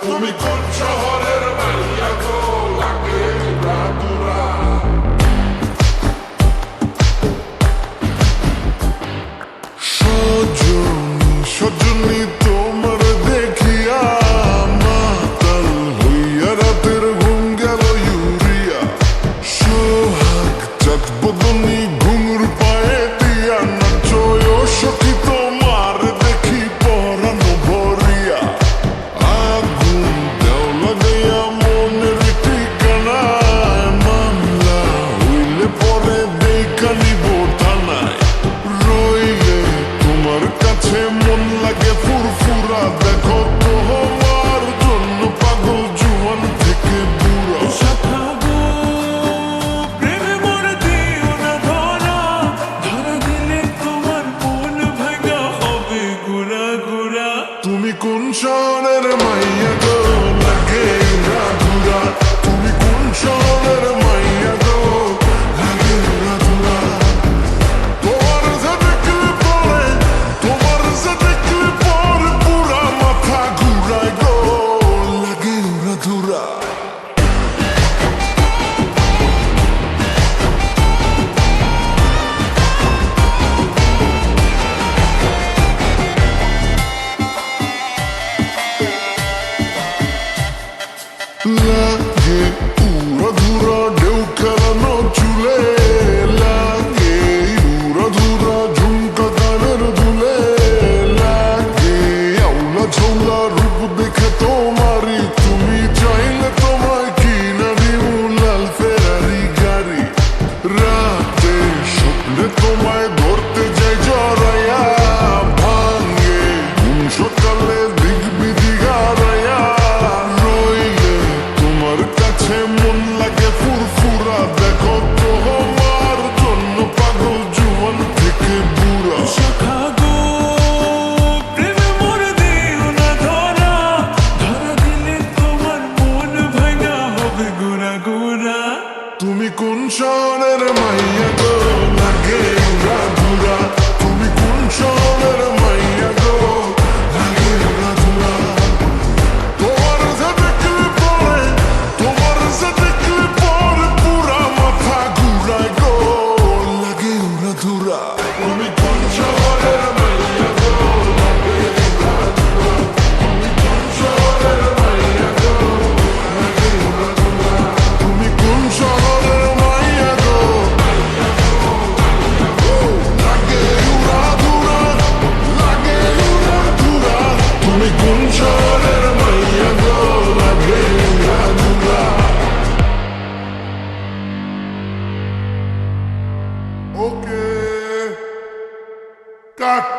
তুমি কোন শহরের মাইয়া গো লাগে উড়াদুরা সজনী সজনী তোমার দেখিয়া মাতাল হইয়া রাতের ঘুম গেল ইউরিয়া সোহাগ চাঁদ বদনী ঘুঙুর পায়ে দিয়া নাচয় সখী তোমার দেখি পরানো ভরিয়া আগুন দেও লাগাইয়া মনের ঠিকানায় মামলা হইলে পরে দেখা নিব থানায় রইলে তোমার কাছে মন লাগে ফুরফুরা দেখো তো আমার জন্য পাগল জুয়ান থেকে বুড়া তুমি কোন শহরের মাইয়া গো লাগে উড়াদুরা তুমি কোন শহরের মাইয়া গো লাগে উড়াদুরা তোমার যে দেখলে পরে পুরা মাথা ঘুরায় গো লাগে উড়াদুরা লাগে উড়াদুরা ঢেউ খেলানো চুলে লাগে উড়াদুরা ঝুমকা গানের দুলে লাগে আউলা ঝৌলা রূপ দেখে তোমারি তুমি চাইলে তোমায় কিনা দিও লাল ফেরারি গাড়ি রাতে স্বপ্নে তোমায় ধরতে যাই জড়াইয়া ভাঙে ঘুম সকালে দিক বিধি হারাইয়া রইলে তোমার কাছে মন লাগে ফুরফুরা দেখো তো আমার জন্য পাগল জুয়ান থেকে বুড়া তুমি কোন শহরের মাইয়া গো লাগে উড়াদুরা তুমি কোন শহরের মাইয়া গো লাগে উড়াদুরা তোমার যে দেখলে পরে পুরা মাথা ঘুরায় গো লাগে উড়াদুরা তুমি কোন শহরের মাইয়া গো লাগে উড়াদুরা তুমি কোন শহরের মাইয়া গো লাগে উড়াদুরা তুমি কোন শহরের মাইয়া গো লাগে উড়াদুরা লাগে উড়াদুরা তুমি কোন শহরের মাইয়া গো লাগে উড়াদুরা ওকে কাট